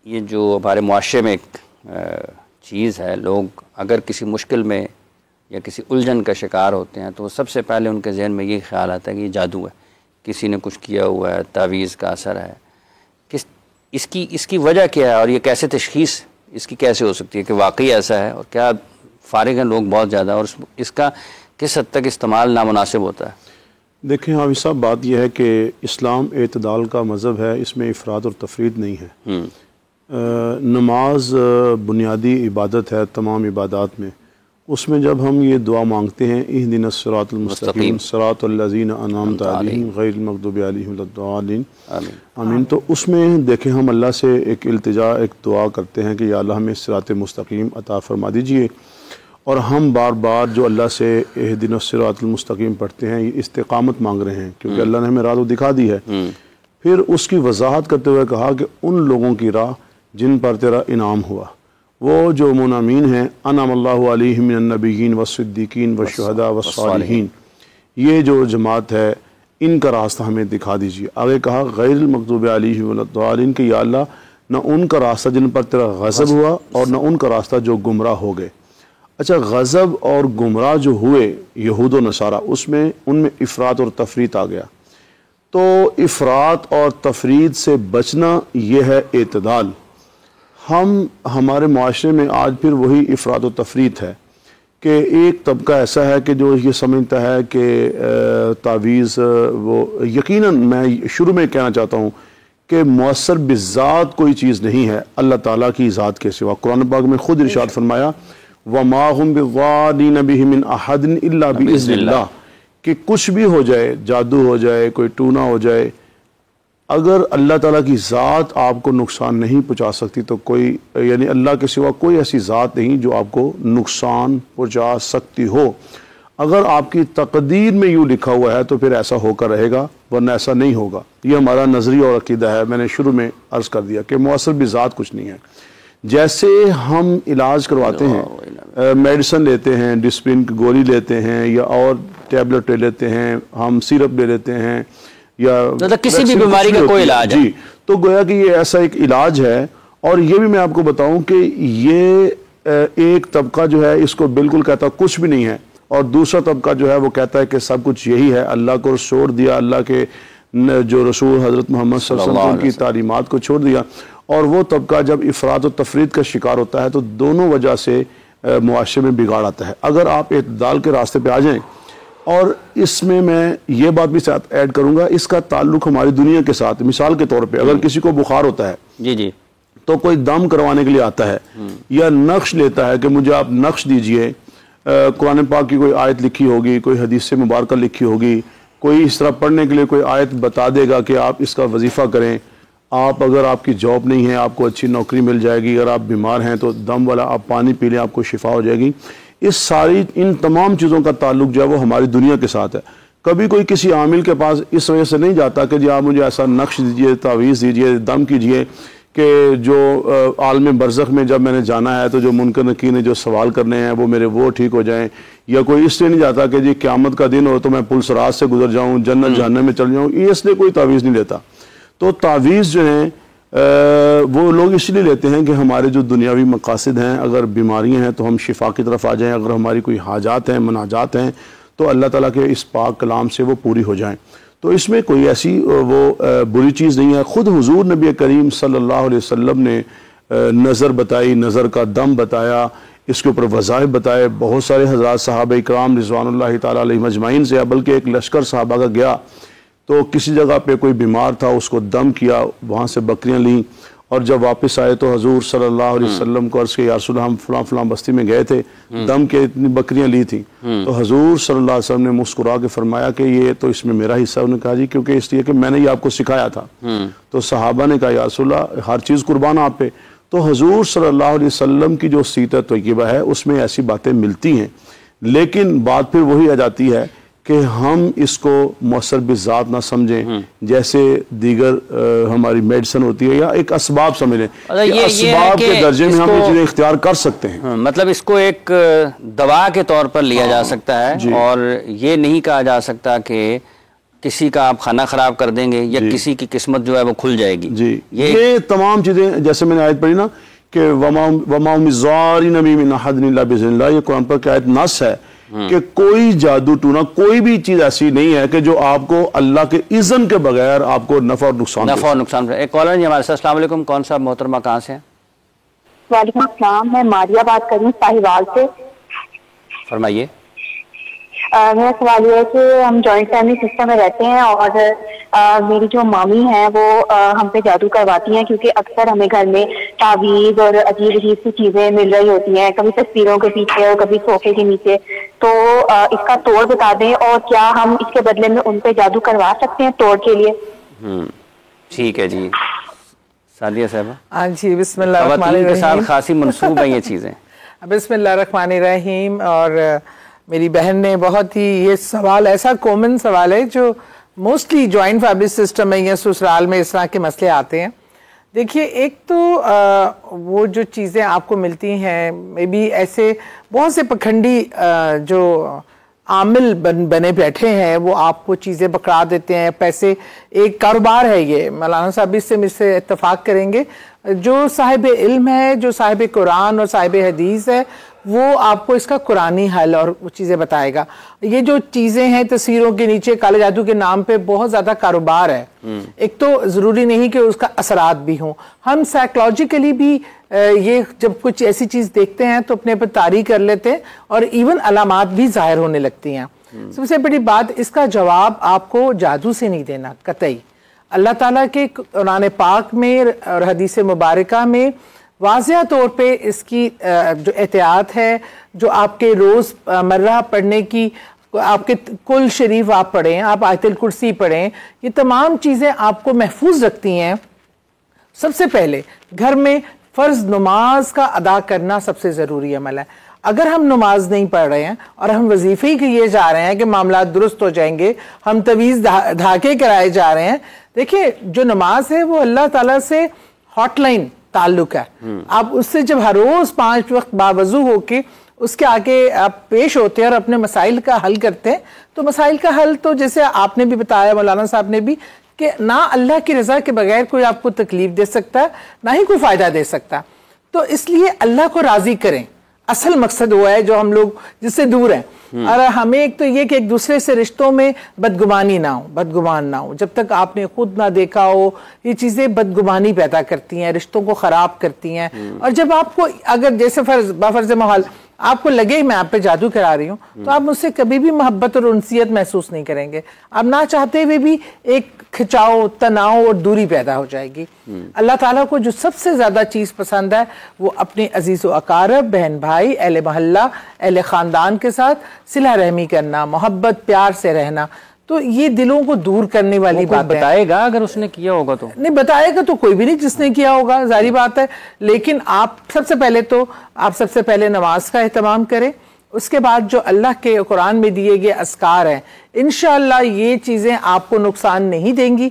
یہ جو ہمارے معاشرے میں ایک چیز ہے، لوگ اگر کسی مشکل میں یا کسی الجھن کا شکار ہوتے ہیں تو سب سے پہلے ان کے ذہن میں یہ خیال آتا ہے کہ یہ جادو ہے، کسی نے کچھ کیا ہوا ہے، تعویذ کا اثر ہے. اس کی وجہ کیا ہے، اور یہ کیسے تشخیص اس کی کیسے ہو سکتی ہے کہ واقعی ایسا ہے، اور کیا فارغ ہیں لوگ بہت زیادہ اور اس کا کس حد تک استعمال نامناسب ہوتا ہے؟ دیکھیں حافظ صاحب، بات یہ ہے کہ اسلام اعتدال کا مذہب ہے، اس میں افراط اور تفریط نہیں ہے. نماز بنیادی عبادت ہے تمام عبادات میں. اس میں جب ہم یہ دعا مانگتے ہیں اہدنا الصراط المستقیم صراط الذین انعمت علیہم غیر المغضوب علیہم ولا الضالین آمین، تو اس میں دیکھیں ہم اللہ سے ایک التجا، ایک دعا کرتے ہیں کہ یا اللہ ہمیں صراط مستقیم عطا فرما دیجئے، اور ہم بار بار جو اللہ سے اہدنا الصراط المستقیم پڑھتے ہیں یہ استقامت مانگ رہے ہیں، کیونکہ اللہ نے ہمیں راہ تو دکھا دی ہے. پھر اس کی وضاحت کرتے ہوئے کہا کہ ان لوگوں کی راہ جن پر تیرا انعام ہوا، وہ جو منعمین ہیں، انعم اللہ علیہم من النبیین والصدیقین والشہداء والصالحین، یہ جو جماعت ہے ان کا راستہ ہمیں دکھا دیجیے. آگے کہا غیر المغضوب علیہم ولا الضالین، کہ یا اللہ نہ ان کا راستہ جن پر تیرا غضب ہوا اور نہ ان کا راستہ جو گمراہ ہو گئے. اچھا، غضب اور گمراہ جو ہوئے یہود و نصارہ، ان میں افراط اور تفریط آ گیا. تو افراط اور تفریط سے بچنا یہ ہے اعتدال. ہمارے معاشرے میں آج پھر وہی افراط و تفریط ہے کہ ایک طبقہ ایسا ہے کہ جو یہ سمجھتا ہے کہ تعویذ، وہ یقیناً میں شروع میں کہنا چاہتا ہوں کہ مؤثر بذات کوئی چیز نہیں ہے اللہ تعالیٰ کی ذات کے سوا. قرآن پاک میں خود ارشاد فرمایا وَمَا هُمْ بِضَارِّينَ بِهِ مِنْ أَحَدٍ إِلَّا بِإِذْنِ اللَّهِ، کہ کچھ بھی ہو جائے، جادو ہو جائے، کوئی ٹونا ہو جائے، اگر اللہ تعالیٰ کی ذات آپ کو نقصان نہیں پہنچا سکتی تو کوئی، یعنی اللہ کے سوا کوئی ایسی ذات نہیں جو آپ کو نقصان پہنچا سکتی ہو. اگر آپ کی تقدیر میں یوں لکھا ہوا ہے تو پھر ایسا ہو کر رہے گا، ورنہ ایسا نہیں ہوگا. یہ ہمارا نظریہ اور عقیدہ ہے. میں نے شروع میں عرض کر دیا کہ مؤثر بذات کچھ نہیں ہے. جیسے ہم علاج کرواتے ہیں، میڈیسن لیتے ہیں، ڈسپلن کی گولی لیتے ہیں، یا اور ٹیبلٹ لے لیتے ہیں، ہم سیرپ لے لیتے ہیں، یا کسی بھی بیماری کا کوئی علاج ہے، جی، تو گویا کہ یہ ایسا ایک علاج ہے. اور یہ بھی میں آپ کو بتاؤں کہ یہ ایک طبقہ جو ہے اس کو بالکل کہتا کچھ بھی نہیں ہے، اور دوسرا طبقہ جو ہے وہ کہتا ہے کہ سب کچھ یہی ہے، اللہ کو چھوڑ دیا، اللہ کے جو رسول حضرت محمد صلی اللہ علیہ وسلم کی تعلیمات کو چھوڑ دیا. اور وہ طبقہ جب افراط و تفریط کا شکار ہوتا ہے تو دونوں وجہ سے معاشرے میں بگاڑ آتا ہے. اگر آپ اعتدال کے راستے پہ آ جائیں، اور اس میں یہ بات بھی ساتھ ایڈ کروں گا، اس کا تعلق ہماری دنیا کے ساتھ. مثال کے طور پہ اگر کسی کو بخار ہوتا ہے جی تو کوئی دم کروانے کے لیے آتا ہے یا نقش لیتا ہے کہ مجھے آپ نقش دیجئے. قرآن پاک کی کوئی آیت لکھی ہوگی، کوئی حدیث مبارکہ لکھی ہوگی، کوئی اس طرح پڑھنے کے لیے کوئی آیت بتا دے گا کہ آپ اس کا وظیفہ کریں. اگر آپ کی جاب نہیں ہے آپ کو اچھی نوکری مل جائے گی، اگر آپ بیمار ہیں تو دم والا آپ پانی پی لیں آپ کو شفا ہو جائے گی. ان تمام چیزوں کا تعلق جو ہے وہ ہماری دنیا کے ساتھ ہے. کبھی کوئی کسی عامل کے پاس اس وجہ سے نہیں جاتا کہ جی آپ مجھے ایسا نقش دیجئے، تعویذ دیجئے، دم کیجئے، کہ جو عالم برزخ میں جب میں نے جانا ہے تو جو منکر نکیر نے جو سوال کرنے ہیں وہ میرے وہ ٹھیک ہو جائیں. یا کوئی اس لیے نہیں جاتا کہ جی قیامت کا دن ہو تو میں پل صراط سے گزر جاؤں، جنت جہنم میں چل جاؤں، یہ اس لیے کوئی تعویذ نہیں لیتا. تو تعویذ جو ہیں وہ لوگ اس لیے لیتے ہیں کہ ہمارے جو دنیاوی مقاصد ہیں، اگر بیماریاں ہیں تو ہم شفا کی طرف آ جائیں، اگر ہماری کوئی حاجات ہیں، مناجات ہیں تو اللہ تعالیٰ کے اس پاک کلام سے وہ پوری ہو جائیں. تو اس میں کوئی ایسی وہ بری چیز نہیں ہے. خود حضور نبی کریم صلی اللہ علیہ وسلم نے نظر بتائی، نظر کا دم بتایا، اس کے اوپر وظائف بتائے. بہت سارے حضرات صحابہ کرام رضوان اللہ تعالیٰ علیہ مجمعین سے، بلکہ ایک لشکر صحابہ کا گیا تو کسی جگہ پہ کوئی بیمار تھا، اس کو دم کیا، وہاں سے بکریاں لیں، اور جب واپس آئے تو حضور صلی اللہ علیہ وسلم کو عرض کہ یا رسول اللہ ہم فلاں فلاں بستی میں گئے تھے، دم کے اتنی بکریاں لی تھیں. تو حضور صلی اللہ علیہ وسلم نے مسکرا کے فرمایا کہ یہ تو اس میں میرا حصہ. انہوں نے کہا جی کیونکہ اس لیے کہ میں نے یہ آپ کو سکھایا تھا. تو صحابہ نے کہا یا رسول اللہ ہر چیز قربان آپ پہ. تو حضور صلی اللہ علیہ وسلم کی جو سیرت طیبہ ہے اس میں ایسی باتیں ملتی ہیں، لیکن بات پھر وہی آ جاتی ہے کہ ہم اس کو مؤثر بذات نہ سمجھیں، جیسے دیگر ہماری میڈیسن ہوتی ہے، یا ایک اسباب سمجھ لیں کہ اسباب کے درجے میں ہم یہ چیزیں اختیار کر سکتے ہیں. مطلب اس کو ایک دوا کے طور پر لیا جا سکتا ہے، اور یہ نہیں کہا جا سکتا کہ کسی کا آپ کھانا خراب کر دیں گے یا کسی کی قسمت جو ہے وہ کھل جائے گی. جی یہ تمام چیزیں جیسے میں نے آیت پڑھی نا کہ وَمَا هُمْ بِضَارِّينَ بِهِ مِنْ أَحَدٍ إِلَّا بِإِذْنِ اللَّهِ، یہ قرآن پر آیت نص ہے کہ کوئی جادو ٹونا کوئی بھی چیز ایسی نہیں ہے کہ جو آپ کو اللہ کے اذن کے بغیر آپ کو نفع اور نقصان ایک کالر جی ہمارے ساتھ. السلام علیکم. کون صاحب محترمہ کہاں سے ہیں؟ وعلیکم السلام، میں ماریہ بات کر رہی ہوں ساہیوال سے. فرمائیے. میرا سوال یہ ہے کہ ہم جوائنٹ فیملی سسٹم میں رہتے ہیں اور میری جو مامی ہیں وہ ہم پہ جادو کرواتی ہیں، کیونکہ اکثر ہمیں گھر میں تعویذ اور عجیب عجیب سی چیزیں مل رہی ہوتی ہیں، کبھی تصویروں کے پیچھے اور کبھی صوفے کے نیچے. تو اس کا توڑ بتا دیں، اور کیا ہم اس کے بدلے میں ان پہ جادو کروا سکتے ہیں توڑ کے لیے؟ ٹھیک ہے جی. سعدیہ صاحبہ. ہاں جی، بسم اللہ الرحمن الرحیم. خواتین کے ساتھ خاصی منسوب ہیں یہ چیزیں. بسم اللہ الرحمن الرحیم. اور میری بہن نے بہت ہی یہ سوال ایسا کامن سوال ہے جو موسٹلی جوائنٹ فیملی سسٹم میں یا سسرال میں اس طرح کے مسئلے آتے ہیں. دیکھیے، ایک تو وہ جو چیزیں آپ کو ملتی ہیں میں بھی ایسے بہت سے پکھنڈی جو عامل بنے بیٹھے ہیں وہ آپ کو چیزیں پکڑا دیتے ہیں. پیسے ایک کاروبار ہے یہ، مولانا صاحب اس سے مجھ سے اتفاق کریں گے. جو صاحب علم ہے، جو صاحب قرآن اور صاحب حدیث ہے، وہ آپ کو اس کا قرآنی حل اور وہ چیزیں بتائے گا. یہ جو چیزیں ہیں تصویروں کے نیچے کالے جادو کے نام پہ بہت زیادہ کاروبار ہے. ایک تو ضروری نہیں کہ اس کا اثرات بھی ہوں، ہم سائیکولوجیکلی بھی یہ جب کچھ ایسی چیز دیکھتے ہیں تو اپنے پر طاری کر لیتے ہیں اور ایون علامات بھی ظاہر ہونے لگتی ہیں. سب سے بڑی بات، اس کا جواب آپ کو جادو سے نہیں دینا قطعی. اللہ تعالیٰ کے قرآن پاک میں اور حدیث مبارکہ میں واضح طور پہ اس کی جو احتیاط ہے، جو آپ کے روز مرہ پڑھنے کی، آپ کے کل شریف آپ پڑھیں، آپ آیت الکرسی پڑھیں، یہ تمام چیزیں آپ کو محفوظ رکھتی ہیں. سب سے پہلے گھر میں فرض نماز کا ادا کرنا سب سے ضروری عمل ہے. اگر ہم نماز نہیں پڑھ رہے ہیں اور ہم وظیفے ہی کیے جا رہے ہیں کہ معاملات درست ہو جائیں گے، ہم تویز دھاکے کرائے جا رہے ہیں. دیکھیں، جو نماز ہے وہ اللہ تعالیٰ سے ہاٹ لائن تعلق ہے. آپ اس سے جب ہر روز 5 وقت باوضو ہو کے اس کے آگے آپ پیش ہوتے ہیں اور اپنے مسائل کا حل کرتے ہیں، تو مسائل کا حل تو جیسے آپ نے بھی بتایا، مولانا صاحب نے بھی، کہ نہ اللہ کی رضا کے بغیر کوئی آپ کو تکلیف دے سکتا ہے، نہ ہی کوئی فائدہ دے سکتا. تو اس لیے اللہ کو راضی کریں، اصل مقصد وہ ہے جو ہم لوگ جس سے دور ہیں. اور ہمیں ایک تو یہ کہ ایک دوسرے سے رشتوں میں بدگمانی نہ ہو، بدگمان نہ ہو. جب تک آپ نے خود نہ دیکھا ہو، یہ چیزیں بدگمانی پیدا کرتی ہیں، رشتوں کو خراب کرتی ہیں. اور جب آپ کو اگر جیسے بفرض محال آپ کو لگے میں آپ پہ جادو کرا رہی ہوں، تو آپ مجھ سے کبھی بھی محبت اور انسیت محسوس نہیں کریں گے. آپ نہ چاہتے ہوئے بھی ایک کھچاؤ، تناؤ اور دوری پیدا ہو جائے گی. اللہ تعالیٰ کو جو سب سے زیادہ چیز پسند ہے وہ اپنے عزیز و اقارب، بہن بھائی، اہل محلہ، اہل خاندان کے ساتھ صلہ رحمی کرنا، محبت پیار سے رہنا. تو یہ دلوں کو دور کرنے والی بات ہے. بتائے گا اگر اس نے کیا ہوگا تو نہیں بتائے گا تو کوئی بھی نہیں جس نے کیا ہوگا، ظاہری بات ہے. لیکن آپ سب سے پہلے نماز کا اہتمام کریں. اس کے بعد جو اللہ کے قرآن میں دیے گئے اذکار ہیں، انشاءاللہ یہ چیزیں آپ کو نقصان نہیں دیں گی.